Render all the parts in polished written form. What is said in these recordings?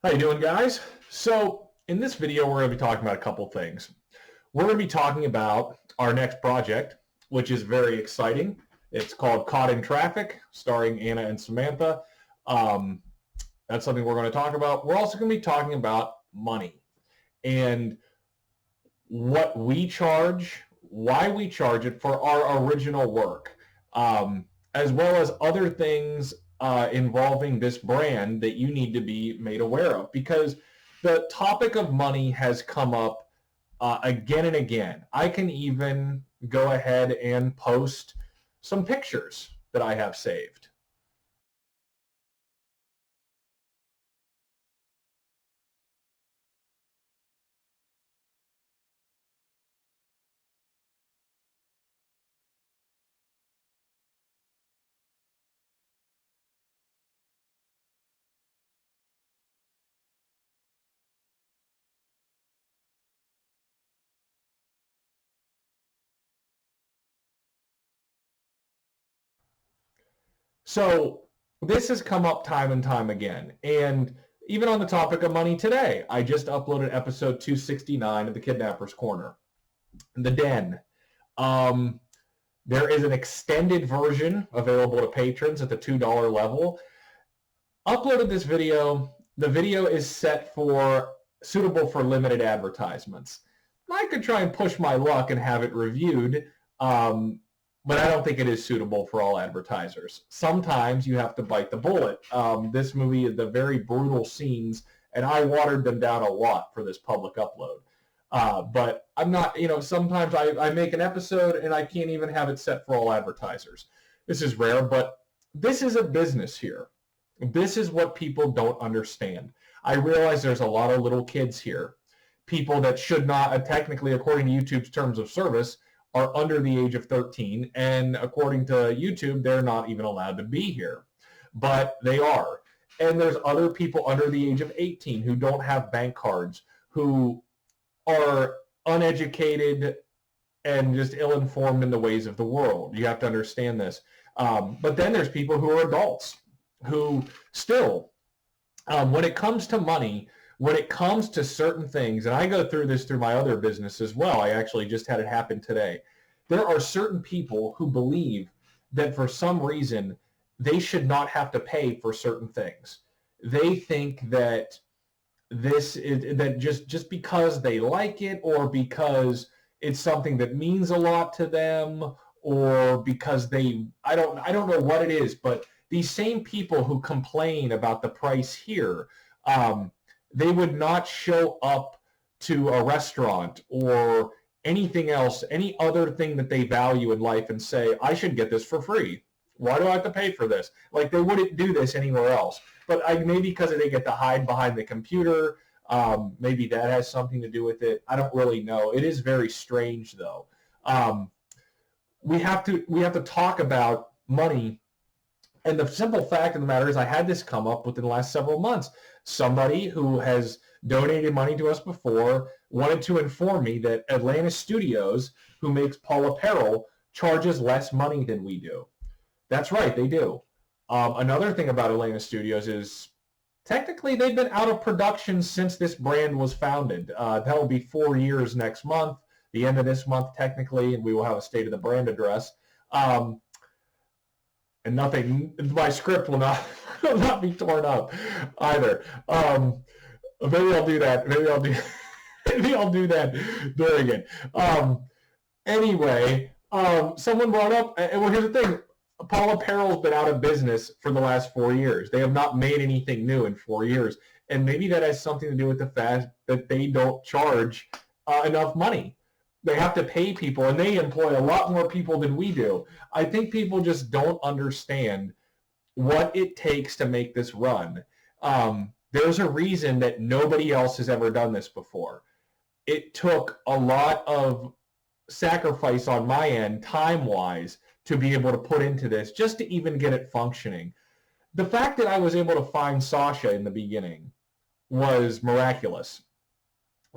How you doing, guys? So in this video, we're going to be talking about a couple things. We're going to be talking about our next project, which is very exciting. It's called Caught in Traffic, starring Anna and Samantha. That's something we're going to talk about. We're also going to be talking about money and what we charge, why we charge it for our original work, as well as other things involving this brand that you need to be made aware of, because the topic of money has come up again and again. I can even go ahead and post some pictures that I have saved. So this has come up time and time again. And even on the topic of money today, I just uploaded episode 269 of the Kidnapper's Corner, The Den. There is an extended version available to patrons at the $2 level. Uploaded this video. The video is suitable for limited advertisements. I could try and push my luck and have it reviewed, but I don't think it is suitable for all advertisers. Sometimes you have to bite the bullet. This movie is the very brutal scenes, and I watered them down a lot for this public upload. But I'm not, sometimes I make an episode and I can't even have it set for all advertisers. This is rare, but this is a business here. This is what people don't understand. I realize there's a lot of little kids here, people that should not, technically, according to YouTube's terms of service, are under the age of 13, and according to YouTube, they're not even allowed to be here. But they are. And there's other people under the age of 18 who don't have bank cards, who are uneducated and just ill-informed in the ways of the world. You have to understand this. But then there's people who are adults who still, when it comes to money, when it comes to certain things, and I go through this through my other business as well, I actually just had it happen today. There are certain people who believe that for some reason they should not have to pay for certain things. They think that just because they like it, or because it's something that means a lot to them, or because I don't know what it is, but these same people who complain about the price here, they would not show up to a restaurant or anything else, any other thing that they value in life, and say, I should get this for free. Why do I have to pay for this? Like, they wouldn't do this anywhere else. But maybe because they get to hide behind the computer, maybe that has something to do with it. I don't really know. It is very strange, though. We have to talk about money. And the simple fact of the matter is, I had this come up within the last several months. Somebody who has donated money to us before wanted to inform me that Atlantis Studios, who makes Paul Apparel, charges less money than we do. That's right, they do. Another thing about Atlantis Studios is, technically, they've been out of production since this brand was founded. That will be 4 years next month, the end of this month, technically, and we will have a State of the Brand address. And my script will not be torn up either. Maybe I'll do that. Maybe I'll do that during it. Anyway, someone brought up, well, here's the thing. Paul Apparel's been out of business for the last 4 years. They have not made anything new in 4 years. And maybe that has something to do with the fact that they don't charge enough money. They have to pay people, and they employ a lot more people than we do. I think people just don't understand what it takes to make this run. There's a reason that nobody else has ever done this before. It took a lot of sacrifice on my end, time-wise, to be able to put into this, just to even get it functioning. The fact that I was able to find Sasha in the beginning was miraculous.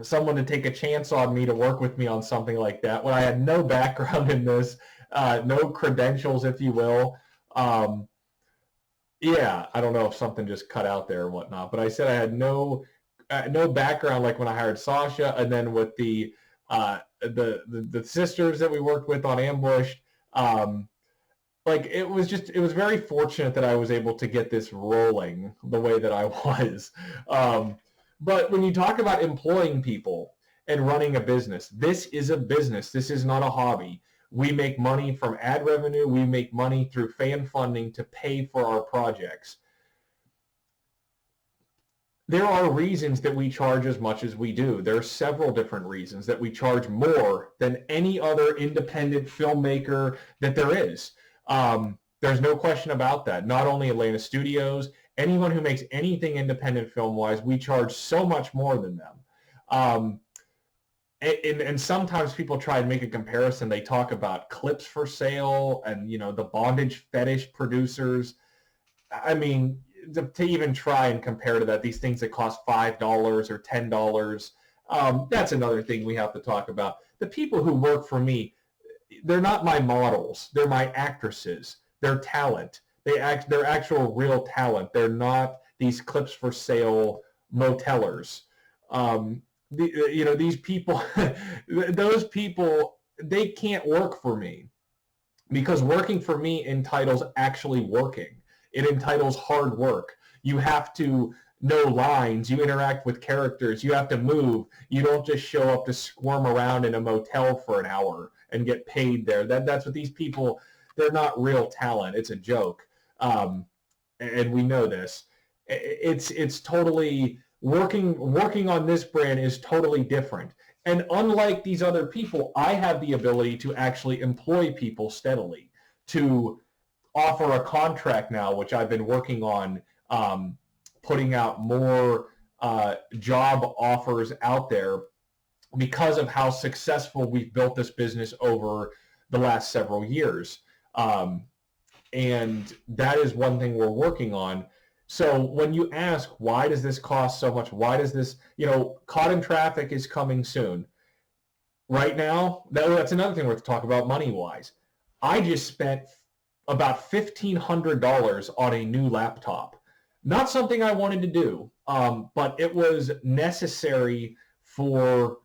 Someone to take a chance on me to work with me on something like that when I had no background in this, no credentials, if you will. Yeah, I don't know if something just cut out there or whatnot, but I said I had no background like when I hired Sasha, and then with the sisters that we worked with on Ambush. Um, like it was very fortunate that I was able to get this rolling the way that I was. Um, but when you talk about employing people and running a business, this is a business. This is not a hobby. We make money from ad revenue. We make money through fan funding to pay for our projects. There are reasons that we charge as much as we do. There are several different reasons that we charge more than any other independent filmmaker that there is. There's no question about that. Not only Atlanta Studios, anyone who makes anything independent film-wise, we charge so much more than them. Um, and sometimes people try and make a comparison. They talk about clips for sale and, the bondage fetish producers. I mean, to even try and compare to that, these things that cost $5 or $10, that's another thing we have to talk about. The people who work for me, they're not my models. They're my actresses. They're talent. They're actual real talent. They're not these clips for sale motelers. These people, those people, they can't work for me because working for me entitles actually working. It entitles hard work. You have to know lines. You interact with characters. You have to move. You don't just show up to squirm around in a motel for an hour and get paid there. That's what these people, they're not real talent. It's a joke. And we know this. It's totally working on this brand is totally different. And unlike these other people, I have the ability to actually employ people steadily, to offer a contract now, which I've been working on, putting out more job offers out there because of how successful we've built this business over the last several years. And that is one thing we're working on. So when you ask, why does this cost so much? Why does this, Caught in Traffic is coming soon. Right now, that's another thing we have to talk about money-wise. I just spent about $1,500 on a new laptop. Not something I wanted to do, but it was necessary for,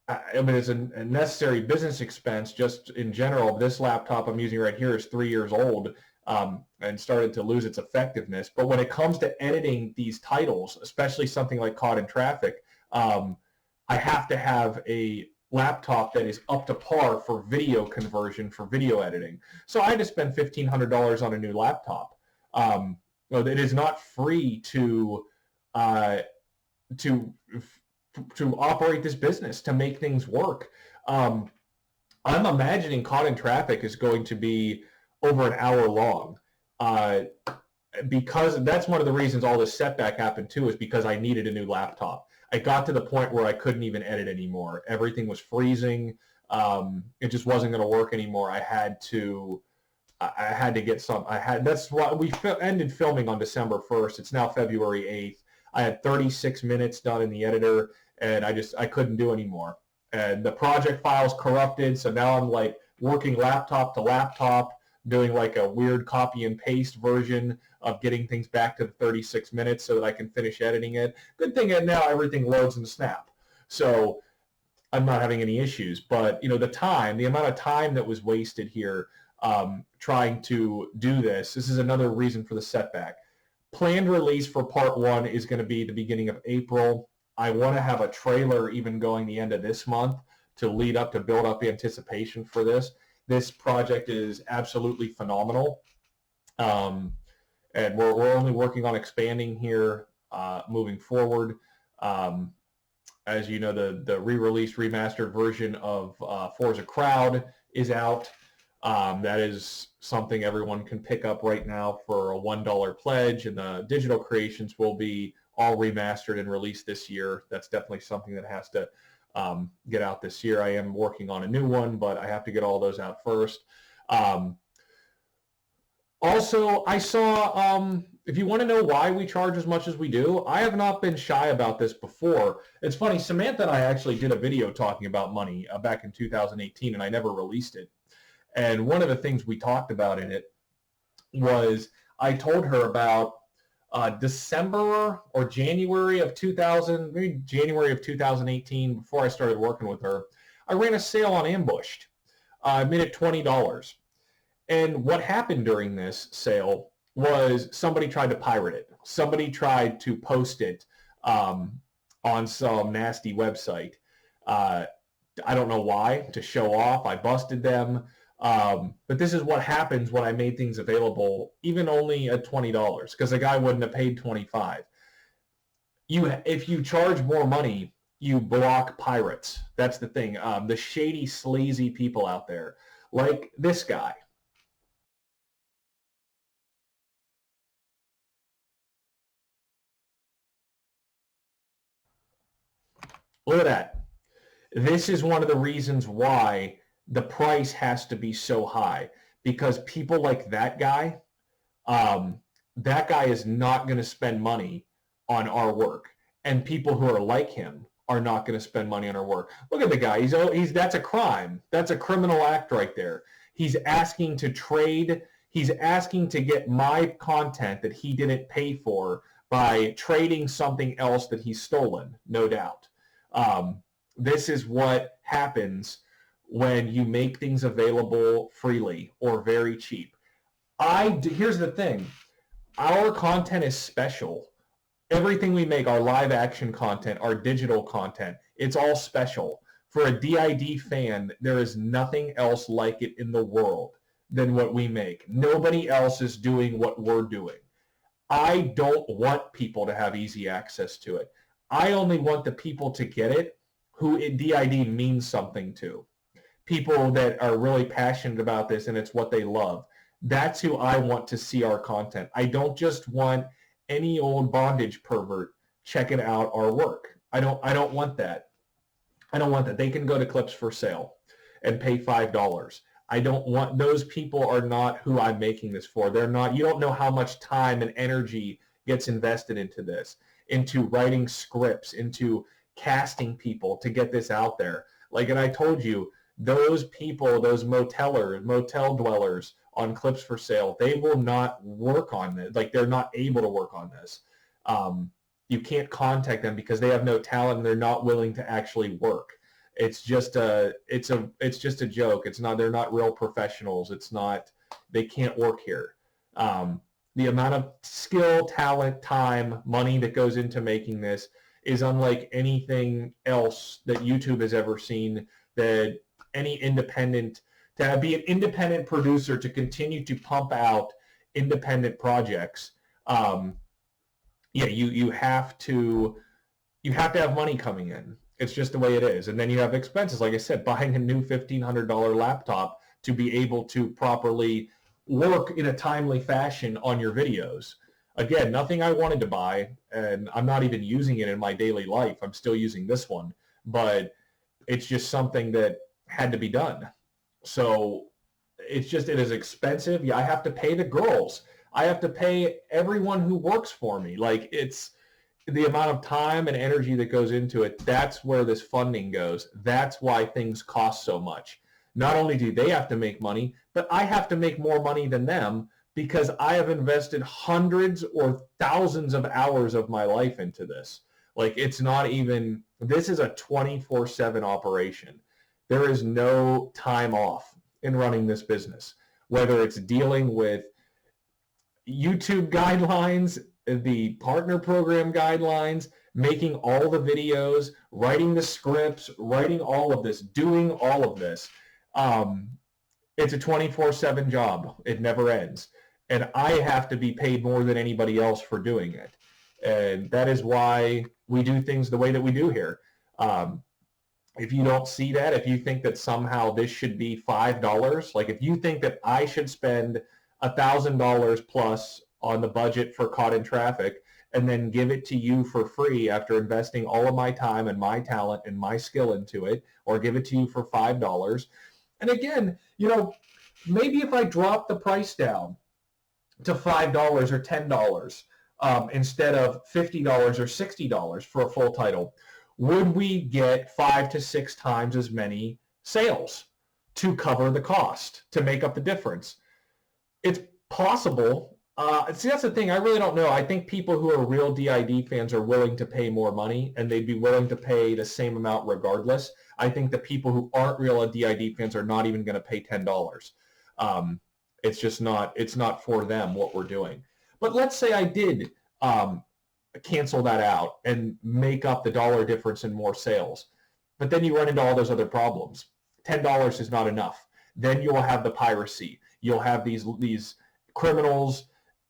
it's a necessary business expense just in general. This laptop I'm using right here is 3 years old and started to lose its effectiveness. But when it comes to editing these titles, especially something like Caught in Traffic, I have to have a laptop that is up to par for video conversion, for video editing. So I had to spend $1,500 on a new laptop. It is not free to operate this business, to make things work. I'm imagining Caught in Traffic is going to be over an hour long. Because that's one of the reasons all this setback happened too, is because I needed a new laptop. I got to the point where I couldn't even edit anymore. Everything was freezing. It just wasn't going to work anymore. I had to get some. That's why we ended filming on December 1st. It's now February 8th. I had 36 minutes done in the editor, and I couldn't do anymore. And the project file's corrupted, so now I'm like working laptop to laptop, doing like a weird copy and paste version of getting things back to the 36 minutes so that I can finish editing it. Good thing that now everything loads in Snap, so I'm not having any issues. But the amount of time that was wasted here trying to do this is another reason for the setback. Planned release for part 1 is going to be the beginning of April. I want to have a trailer even going the end of this month to build up anticipation for this. This project is absolutely phenomenal. And we're only working on expanding here moving forward. As you know, the re-released, remastered version of Forza Crowd is out. That is something everyone can pick up right now for a $1 pledge, and the digital creations will be all remastered and released this year. That's definitely something that has to get out this year. I am working on a new one, but I have to get all those out first. Also, I saw, if you want to know why we charge as much as we do, I have not been shy about this before. It's funny, Samantha and I actually did a video talking about money back in 2018, and I never released it. And one of the things we talked about in it was I told her about December or January of 2000, maybe January of 2018, before I started working with her. I ran a sale on Ambushed. I made it $20. And what happened during this sale was somebody tried to pirate it. Somebody tried to post it on some nasty website. I don't know why, to show off. I busted them. But this is what happens when I made things available, even only at $20, because the guy wouldn't have paid $25. If you charge more money, you block pirates. That's the thing. The shady, sleazy people out there, like this guy. Look at that. This is one of the reasons why the price has to be so high, because people like that guy is not going to spend money on our work, and people who are like him are not going to spend money on our work. Look at the guy. He's that's a crime. That's a criminal act right there. He's asking to trade. He's asking to get my content that he didn't pay for by trading something else that he's stolen, no doubt. This is what happens when you make things available freely or very cheap. Here's the thing. Our content is special. Everything we make, our live action content, our digital content, it's all special. For a DID fan, there is nothing else like it in the world than what we make. Nobody else is doing what we're doing. I don't want people to have easy access to it. I only want the people to get it who DID means something to. People that are really passionate about this and it's what they love. That's who I want to see our content. I don't just want any old bondage pervert checking out our work. I don't want that. I don't want that. They can go to Clips for Sale and pay $5. I don't want, those people are not who I'm making this for. They're not, you don't know how much time and energy gets invested into this, into writing scripts, into casting people to get this out there. Like, and I told you, those people, those motel dwellers on Clips for Sale, they will not work on this. Like, they're not able to work on this. You can't contact them because they have no talent and they're not willing to actually work. It's just a joke. It's not, they're not real professionals. It's not, they can't work here. The amount of skill, talent, time, money that goes into making this is unlike anything else that YouTube has ever seen, that any independent, to be an independent producer, to continue to pump out independent projects. You have to have money coming in. It's just the way it is. And then you have expenses, like I said, buying a new $1,500 laptop to be able to properly work in a timely fashion on your videos. Again, nothing I wanted to buy, and I'm not even using it in my daily life. I'm still using this one, but it's just something that had to be done. So it is expensive. Yeah, I have to pay the girls. I have to pay everyone who works for me. Like, it's the amount of time and energy that goes into it. That's where this funding goes. That's why things cost so much. Not only do they have to make money, but I have to make more money than them, because I have invested hundreds or thousands of hours of my life into this. Like, it's not even, this is a 24/7 operation. There is no time off in running this business, whether it's dealing with YouTube guidelines, the partner program guidelines, making all the videos, writing the scripts, writing all of this, doing all of this. It's a 24/7 job. It never ends. And I have to be paid more than anybody else for doing it. And that is why we do things the way that we do here. If you don't see that, if you think that somehow this should be $5, like if you think that I should spend $1,000 plus on the budget for Caught in Traffic and then give it to you for free after investing all of my time and my talent and my skill into it, or give it to you for $5. And again, maybe if I drop the price down to $5 or $10 instead of $50 or $60 for a full title, would we get 5 to 6 times as many sales to cover the cost, to make up the difference? It's possible. See, that's the thing. I really don't know. I think people who are real DID fans are willing to pay more money, and they'd be willing to pay the same amount regardless. I think the people who aren't real DID fans are not even going to pay $10. It's just not. It's not for them what we're doing. But let's say I did cancel that out and make up the dollar difference in more sales. But then you run into all those other problems. $10 is not enough. Then you'll have the piracy. You'll have these criminals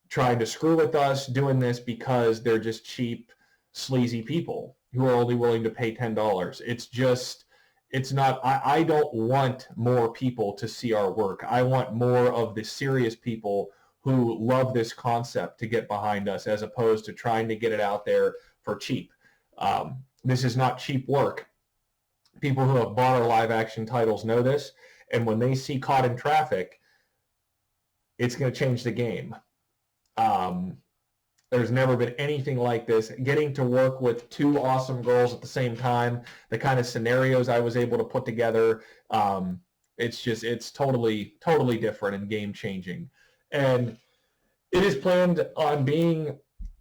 trying to screw with us, doing this because they're just cheap, sleazy people who are only willing to pay $10. It's not, I don't want more people to see our work. I want more of the serious people who love this concept to get behind us, as opposed to trying to get it out there for cheap. This is not cheap work. People who have bought our live action titles know this, and when they see Caught in Traffic, it's going to change the game. There's never been anything like this. Getting to work with two awesome girls at the same time, the kind of scenarios I was able to put together, it's totally different and game changing. And it is planned on being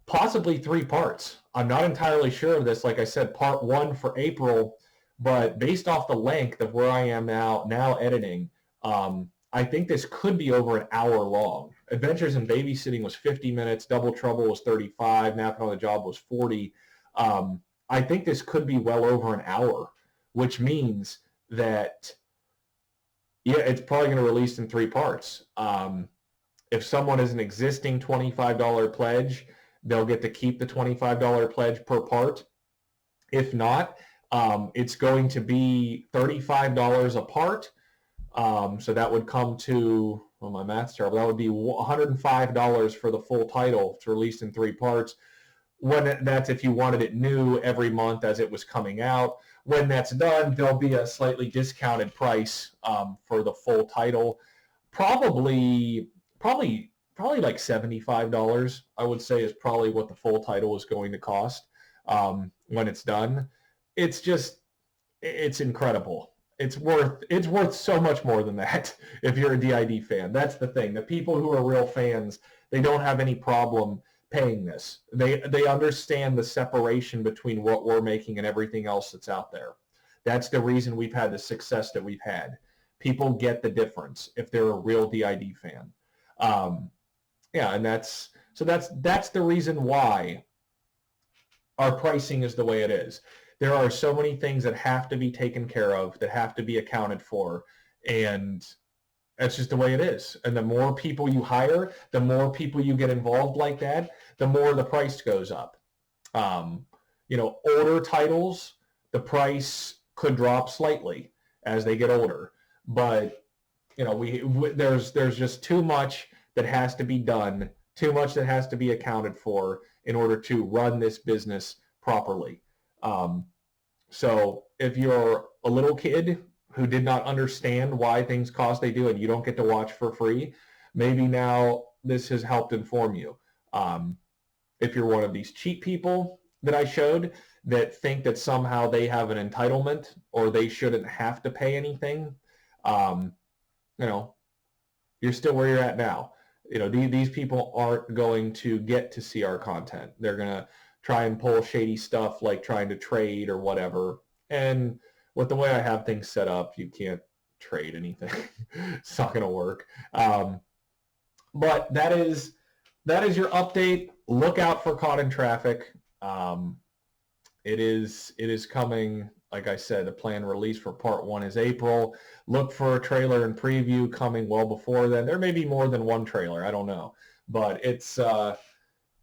possibly 3 parts. I'm not entirely sure of this. Like I said, part 1 for April, but based off the length of where I am now editing, I think this could be over an hour long. Adventures in Babysitting was 50 minutes. Double Trouble was 35. Napping on the Job was 40. I think this could be well over an hour, which means that, yeah, it's probably going to release in 3 parts. If someone is an existing $25 pledge, they'll get to keep the $25 pledge per part. If not, it's going to be $35 a part. So that would come to, well, my math's terrible, that would be $105 for the full title to release in 3 parts. That's if you wanted it new every month as it was coming out. When that's done, there'll be a slightly discounted price for the full title. Probably like $75, I would say, is probably what the full title is going to cost when it's done. It's incredible. It's worth so much more than that if you're a DID fan. That's the thing. The people who are real fans, they don't have any problem paying this. They understand the separation between what we're making and everything else that's out there. That's the reason we've had the success that we've had. People get the difference if they're a real DID fan. Yeah, and that's the reason why our pricing is the way it is. There are so many things that have to be taken care of, that have to be accounted for, and that's just the way it is. And the more people you hire, the more people you get involved like that, the more the price goes up. Older titles, the price could drop slightly as they get older, but there's just too much that has to be done, too much that has to be accounted for in order to run this business properly. So if you're a little kid who did not understand why things cost they do and you don't get to watch for free, maybe now this has helped inform you. If you're one of these cheap people that I showed that think that somehow they have an entitlement or they shouldn't have to pay anything, you're still where you're at now. These people aren't going to get to see our content. They're going to try and pull shady stuff like trying to trade or whatever. And with the way I have things set up, you can't trade anything. It's not going to work. But that is your update. Look out for Caught in Traffic. It is coming. Like I said, the planned release for part 1 is April. Look for a trailer and preview coming well before then. There may be more than one trailer. I don't know. But it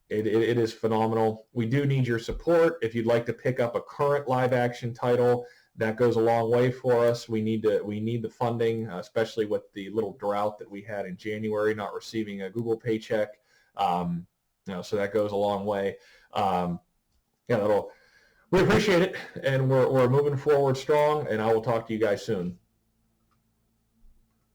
is phenomenal. We do need your support. If you'd like to pick up a current live action title, that goes a long way for us. We need the funding, especially with the little drought that we had in January, not receiving a Google paycheck. So that goes a long way. We appreciate it, and we're moving forward strong, and I will talk to you guys soon.